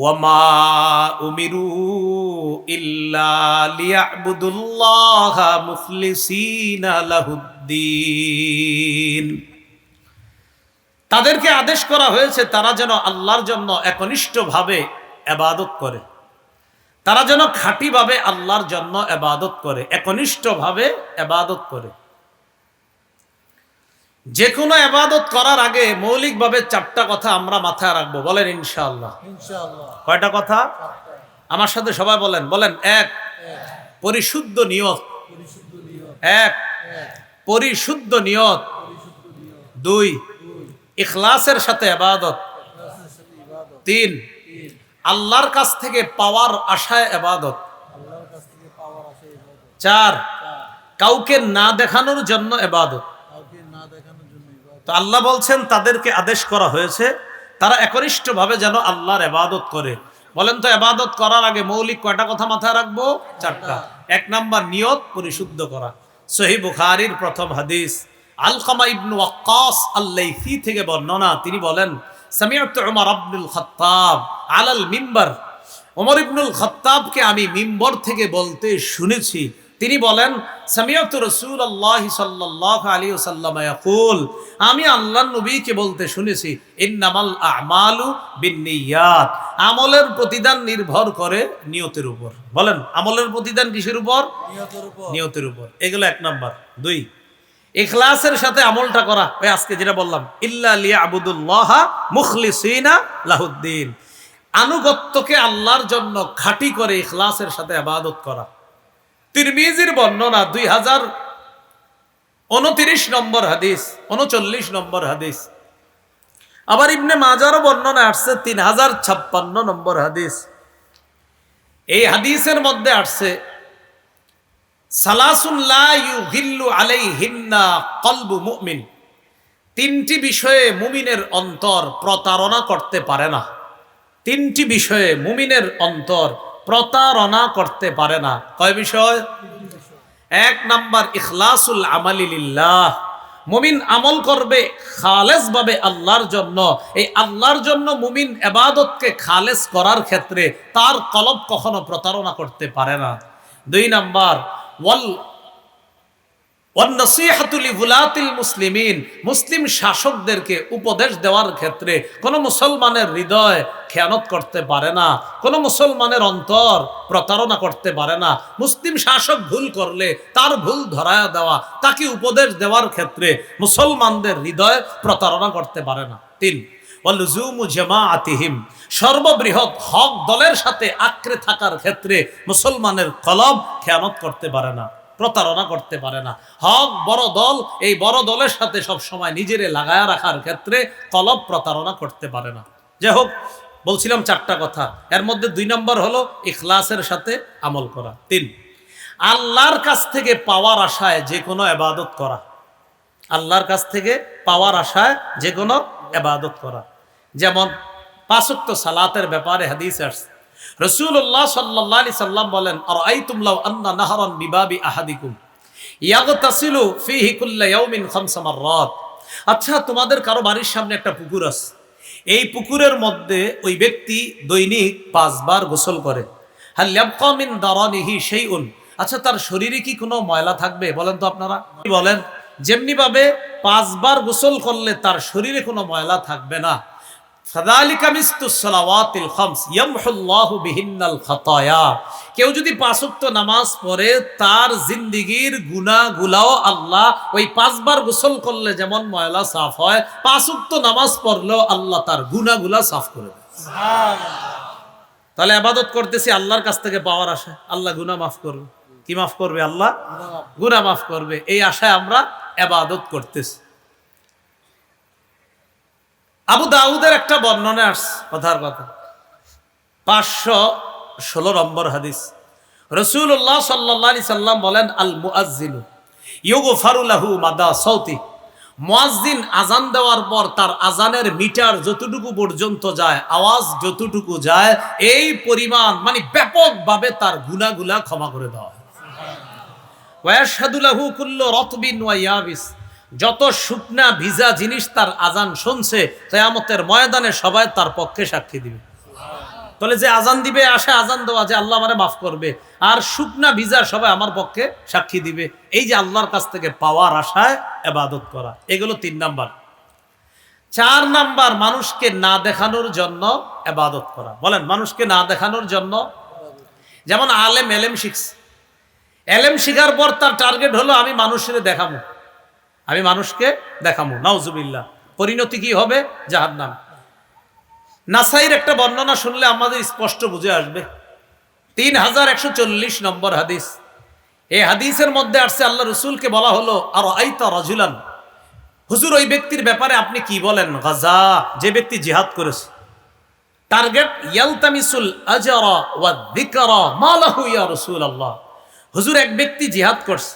ওয়ামা উমিরু ইল্লা লিয়াবুদুল্লাহা মুখলিসিনা লাহুদ্দিন। তাদেরকে আদেশ করা হয়েছে তারা যেন আল্লাহর জন্য একনিষ্ঠভাবে ইবাদত করে, তারা যেন খাঁটিভাবে আল্লাহর জন্য ইবাদত করে, একনিষ্ঠভাবে ইবাদত করে। যে কোনো ইবাদত করার আগে মৌলিকভাবে চারটা কথা আমরা মাথায় রাখবো, বলেন ইনশাআল্লাহ। কয়টা কথা? আমার সাথে সবাই বলেন। এক, পরিশুদ্ধ নিয়ত। এক, পরিশুদ্ধ নিয়ত। দুই, ইখলাসের সাথে ইবাদত। তিন, আল্লাহর কাছ থেকে পাওয়ার আশায় ইবাদত। চার, কাউকে না দেখানোর জন্য ইবাদত। তো আল্লাহ বলছেন তাদেরকে আদেশ করা হয়েছে তারা একনিষ্ঠভাবে যেন আল্লাহর ইবাদত করে। বলেন তো ইবাদত করার আগে মৌলিক কয়টা কথা মাথায় রাখবো? চারটা। এক নাম্বার, নিয়ত পরিশুদ্ধ করা। সহিহ বুখারীর প্রথম হাদিস, আলকামা ইবনে ওয়াক্কাস আল-লাইথি থেকে বর্ণনা। তিনি বলেন, সামিআতু উমর ইবনুল খাত্তাব আলাল মিম্বার। ওমর ইবনুল খাত্তাবকে আমি মিম্বর থেকে বলতে শুনেছি। তিনি বলেন, সামিআতু রাসূলুল্লাহ সাল্লাল্লাহু আলাইহি ওয়াসাল্লাম ইয়াকুল, আমি আল্লাহর নবীকে বলতে শুনেছি, ইন্নামাল আমালু বিন্নিয়াত, আমলের প্রতিদান নির্ভর করে নিয়তের উপর। বলেন, আমলের প্রতিদান কিসের উপর? নিয়তের উপর। এগুলো এক নাম্বার। দুই, ইখলাসের সাথে আমলটা করা। ওই আজকে যেটা বললাম, ইল্লা লিয়াবুদুল্লাহা মুখলিসিনা লাহুদ্দিন, আনুগত্যকে আল্লাহর জন্য খাঁটি করে ইখলাসের সাথে ইবাদত করা। তিরমিজির বর্ণনা 2029 নম্বর হাদিস, 39 নম্বর হাদিস। আবার ইবনে মাজারও বর্ণনা আসছে 3056 নম্বর হাদিস। এই হাদিসের মধ্যে আসছে, সালাসুন লা ইউগিল্লু আলাইহিন্না কলবু মুমিন, তিনটি বিষয়ে মুমিনের অন্তর প্রতারণা করতে পারে না। তিনটি বিষয়ে মুমিনের অন্তর প্রতারণা করতে পারে না। কয় বিষয়? এক নাম্বার, ইখলাসুল আমালি লিল্লাহ, মুমিন আমল করবে খালেস ভাবে আল্লাহর জন্য। এই আল্লাহর জন্য মুমিন ইবাদতকে খালেস করার ক্ষেত্রে তার কলব কখনো প্রতারণা করতে পারে না। দুই নাম্বার, ওয়ান-নাসীহাতু লিউলাতিল মুসলিমিন, মুসলিম শাসকদেরকে উপদেশ দেওয়ার ক্ষেত্রে কোনো মুসলমানের হৃদয় খেয়ানত করতে পারে না, কোনো মুসলমানের অন্তর প্রতারণা করতে পারে না। মুসলিম শাসক ভুল করলে তার ভুল ধরায়া দেওয়া, তাকে উপদেশ দেওয়ার ক্ষেত্রে মুসলমানদের হৃদয় প্রতারণা করতে পারে না। তিন, ওয়ালুজুমু জামাআতিহিম, সর্ববৃহৎ হক দলের সাথে আঁকড়ে থাকার ক্ষেত্রে মুসলমানের কলব খেয়ানত করতে পারে না, প্রতারণা করতে পারে না। হক বড় দল, এই বড় দলের সাথে সব সময় নিজেরে লাগায়া রাখার ক্ষেত্রে কলব প্রতারণা করতে পারে না। যাই হোক, বলছিলাম চারটা কথা। এর মধ্যে দুই নম্বর হলো ইখলাসের সাথে আমল করা। তিন, আল্লাহর কাছ থেকে পাওয়ার আশায় যে কোনো ইবাদত করা। আল্লাহর কাছ থেকে পাওয়ার আশায় যে কোনো ইবাদত করা। যেমন 5 ওয়াক্ত সালাতের ব্যাপারে হাদিস আসছে, রাসূলুল্লাহ সাল্লাল্লাহু আলাইহি সাল্লাম বলেন, আরাআইতুম লাউ আন্না নাহরান বিবাবি আহাদিকুম ইয়াগতাসিলু ফীহি কুল্লা ইয়াউমিন 5 মাররাত। আচ্ছা, তোমাদের কারো বাড়ির সামনে একটা পুকুর আছে, এই পুকুরের মধ্যে ওই ব্যক্তি দৈনিক 5 বার গোসল করে। হাল ইয়াবকা মিন দারানিহি শাইউন, আচ্ছা তার শরীরে কি কোনো ময়লা থাকবে? বলেন তো আপনারা, বলেন। যেমনি ভাবে 5 বার গোসল করলে তার শরীরে কোনো ময়লা থাকবে না, ফাযালিকা মিসলুস সালাওয়াতিল খামস ইয়ামহুল্লাহু বিহিন্নাল খাতায়া, কেউ যদি 5 ওয়াক্ত নামাজ পড়ে তার জিন্দেগীর গুনাহগুলাও আল্লাহ ওই 5 বার গোসল করলে যেমন ময়লা সাফ হয়, 5 ওয়াক্ত নামাজ পড়লেও আল্লাহ তার গুনাহগুলা সাফ করে দেয়। সুবহানাল্লাহ। তাহলে ইবাদত করতেছি আল্লাহর কাছ থেকে পাওয়ার আশায়, আল্লাহ গুনাহ মাফ করবে। কি মাফ করবে? আল্লাহ গুনাহ মাফ করবে, এই আশায় আমরা ইবাদত করতেছি। আবু দাউদের একটা বর্ণনা আসছে, কথার কথা, 516 নম্বর হাদিস। রাসূলুল্লাহ সাল্লাল্লাহু আলাইহি সাল্লাম বলেন, আল মুআজ্জিনু ইউগফারু লাহু মাদা সাউতি, মুয়াজ্জিন আজান দেওয়ার পর তার আজানের মিটার যতটুকু পর্যন্ত যায়, আওয়াজ যতটুকু যায়, এই পরিমাণ মানে ব্যাপকভাবে তার গুনাহগুলা ক্ষমা করে দেওয়া হয়। সুবহানাল্লাহ। ওয়া ইয়াশহাদু লাহু কুল্লু রাতবিন ওয়া ইয়াবিস, যত শুকনা ভিজা জিনিস তার আজান শুনছে, কিয়ামতের ময়দানে সবাই তার পক্ষে সাক্ষী দিবে। তাহলে যে আজান দিবে আসে আজান দেওয়া যে আল্লাহ আমারে মাফ করবে, আর শুকনা ভিজা সবাই আমার পক্ষে সাক্ষী দিবে, এই যে আল্লাহর কাছ থেকে পাওয়ার আশায় ইবাদত করা, এগুলো 3 নাম্বার। 4 নাম্বার মানুষকে না দেখানোর জন্য ইবাদত করা। বলেন মানুষকে না দেখানোর জন্য, যেমন আলেম এলেম শিখছে, এলেম শিখার পর তার টার্গেট হলো আমি মানুষের দেখামু, আমি মানুষকে দেখামু, নাউজুবিল্লাহ, পরিণতি কি হবে? জাহান্নাম। নাসাইর একটা বর্ণনা শুনলে আমাদের স্পষ্ট বুঝে আসবে, 3140 নম্বর হাদিস। এই হাদিসের মধ্যে আসছে আল্লাহ রসুলকে বলা হলো আর আইতা রাজুলান, হুজুর ওই ব্যক্তির ব্যাপারে আপনি কি বলেন? গাজা, যে ব্যক্তি জিহাদ করেছে, টার্গেট ইয়ালতামিসুল আজরা ওয়া যিকরা মা লাহু ইয়া রাসূলুল্লাহ। হুজুর এক ব্যক্তি জিহাদ করছে,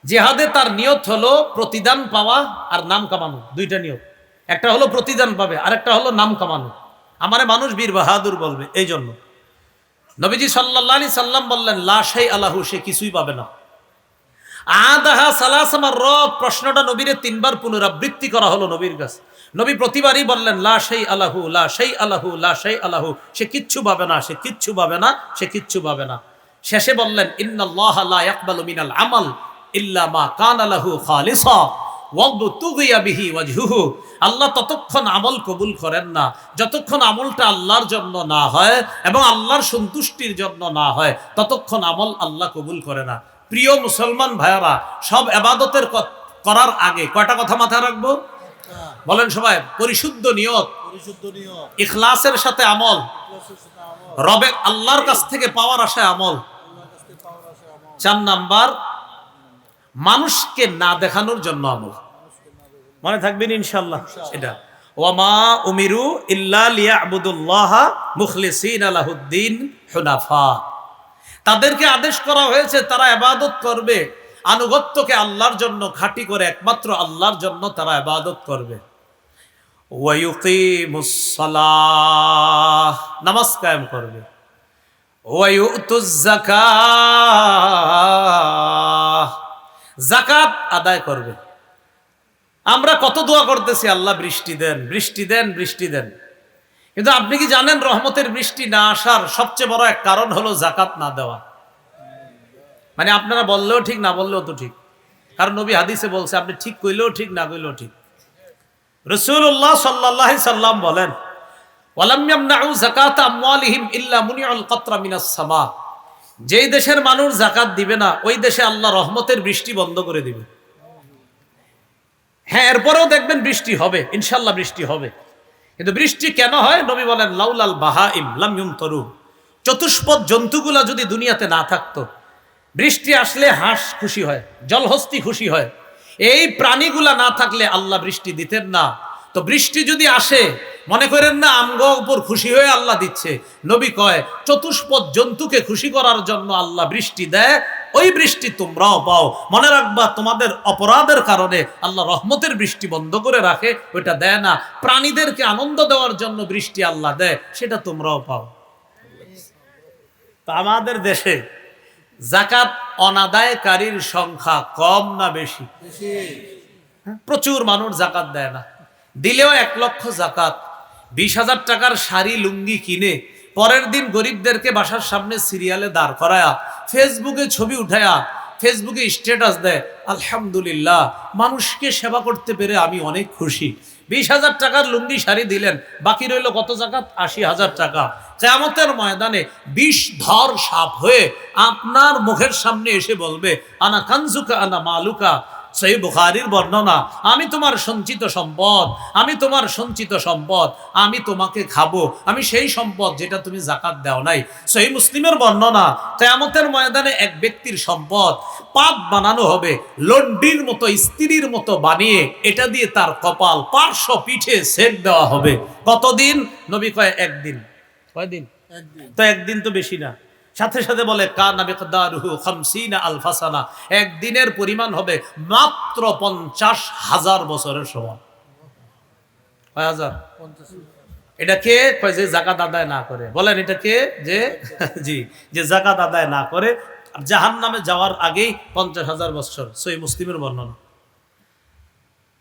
জিহাদে তার নিয়ত হলো প্রতিদান পাওয়া আর নাম কামানো, 2টা নিয়ত, একটা হলো প্রতিদান পাবে আর একটা হলো নাম কামানো, আমারে মানুষ বীর বাহাদুর বলবে। এই জন্য নবীজি সাল্লাল্লাহু আলাইহি সাল্লাম বললেন লা শাই আলাহু, সে কিছুই পাবে না। আদাহা সালাসা মাররাত, প্রশ্নটা নবীরে 3 বার পুনরাবৃত্তি করা হলো নবীর কাছে। নবী প্রতিবারই বললেন লা শাই আলাহু, লা শাই আলাহু, লা শাই আলাহু, সে কিচ্ছু পাবে না, সে কিচ্ছু পাবে না, সে কিচ্ছু পাবে না। শেষে বললেন ইন্নাল্লাহা লা ইয়াকবালু মিনাল আমাল ইল্লা মা কানা লাহু খালিসা ওয়াবতুগিয়া বিহি ওয়াজহুহু। আল্লাহ ততক্ষণ আমল কবুল করেন না যতক্ষণ আমলটা আল্লাহর জন্য না হয় এবং আল্লাহর সন্তুষ্টির জন্য না হয়, ততক্ষণ আমল আল্লাহ কবুল করে না। প্রিয় মুসলমান ভাইয়ারা, সব ইবাদতের করার আগে কয়টা কথা মাথায় রাখবো? বলেন সবাই, পরিশুদ্ধ নিয়ত, ইখলাসের সাথে আমল, রবে আল্লাহর কাছ থেকে পাওয়ার আশায় আমল। 4 নাম্বার, মানুষকে না দেখানোর জন্য আমল। মনে থাকবেন ইনশাআল্লাহ এটা। ওয়ামা উমিরু ইল্লা লিয়াবুদুল্লাহা মুখলিসিনা লাহুদ্দিন হুনাফা। তাদেরকে আদেশ করা হয়েছে তারা ইবাদত করবে, আনুগত্যকে আল্লাহর জন্য খাঁটি করে একমাত্র আল্লাহর জন্য তারা ইবাদত করবে। ওয়া ইউকিমুস সালাহ, নামাজ কায়েম করবে। ওয়া ইউতুজ যাকাত, যাকাত আদায় করবে। আমরা কত দোয়া করতেছি আল্লাহ বৃষ্টি দেন, বৃষ্টি দেন, বৃষ্টি দেন, কিন্তু আপনি কি জানেন রহমতের বৃষ্টি না আসার সবচেয়ে বড় এক কারণ হলো যাকাত না দেওয়া। মানে আপনারা বললেও ঠিক না বললেও তো ঠিক, কারণ নবী হাদিসে বলছে, আপনি ঠিক কইলেও ঠিক না কইলেও ঠিক। রাসূলুল্লাহ সাল্লাল্লাহু আলাইহি সাল্লাম বলেন ওয়ালাম ইয়ামনাউ যাকাতা আমওয়ালিহিম ইল্লা মুনিউল কাতরা মিনাস সামা। যেই দেশের মানুষ যাকাত দিবে না ওই দেশে আল্লাহ রহমতের বৃষ্টি বন্ধ করে দিবে। হ্যাঁ, এরপরেও দেখবেন বৃষ্টি হবে, ইনশাআল্লাহ বৃষ্টি হবে। কিন্তু বৃষ্টি কেন হয়? নবী বলেন লাউলাল বাহাইম লাম ইউমতারু। চতুষ্পদ জন্তুগুলা যদি দুনিয়াতে না থাকতো, বৃষ্টি আসলে হাঁস খুশি হয়, জলহস্তি খুশি হয়, এই প্রাণীগুলা না থাকলে আল্লাহ বৃষ্টি দিতেন না। তো বৃষ্টি যদি আসে, মনে করেন না আমগো উপর খুশি হয়ে আল্লাহ দিচ্ছে। নবী কয় চতুষ্পদ জন্তুকে খুশি করার জন্য আল্লাহ বৃষ্টি দেয়, ওই বৃষ্টি তোমরাও পাও। মনে রাখবা, তোমাদের অপরাধের কারণে আল্লাহ রহমতের বৃষ্টি বন্ধ করে রাখে, ওইটা দেয় না। প্রাণীদেরকে আনন্দ দেওয়ার জন্য বৃষ্টি আল্লাহ দেয়, সেটা তোমরাও পাও। তা আমাদের দেশে যাকাত অনাদায়কারীর সংখ্যা কম না বেশি? প্রচুর মানুষ যাকাত দেয় না। দিলেও 1 লক্ষ যাকাত, 20,000 টাকার শাড়ি লুঙ্গি কিনে পরের দিন গরিবদেরকে বাসার সামনে সিরিয়ালে দাঁড় করায়া ফেসবুকে ছবি উঠায়া ফেসবুকে স্ট্যাটাস দেয়, আলহামদুলিল্লাহ মানুষকে সেবা করতে পেরে আমি অনেক খুশি। 20,000 টাকার লুঙ্গি শাড়ি দিলেন, বাকি রইল কত যাকাত? 80,000 টাকা। কিয়ামতের ময়দানে 20 ধর সাপ হয়ে আপনার মুখের সামনে এসে বলবে আনা কানজুকা আনা মালুকা। সহিহ বুখারীর বর্ণনা, আমি তোমার সঞ্চিত সম্পদ, আমি তোমার সঞ্চিত সম্পদ, আমি তোমাকে খাবো, আমি সেই সম্পদ যেটা তুমি যাকাত দাও নাই। সহিহ মুসলিমের বর্ণনা, কিয়ামতের ময়দানে এক ব্যক্তির সম্পদ পাত বানানো হবে, লন্ডির মতো স্ত্রীর মতো বানিয়ে এটা দিয়ে তার কপাল পার্শ্ব পিঠে সেক দেওয়া হবে। কতদিন? নবী কয় 1 দিন। কয়দিন? 1 দিন। তো 1 দিন তো বেশি না। সাথে সাথে বলে কানা মিকদারুহু 50 আলফা সানা, 1 দিনের পরিমাণ হবে মাত্র 50,000 বছরের সমান। কয় হাজার? 50। এটা কে কয়? যে যাকাত আদায় না করে। বলেন এটা কে? যে জি, যে যাকাত আদায় না করে জাহান্নামে যাওয়ার আগেই 50,000 বছর। সহিহ মুসলিমের বর্ণনা।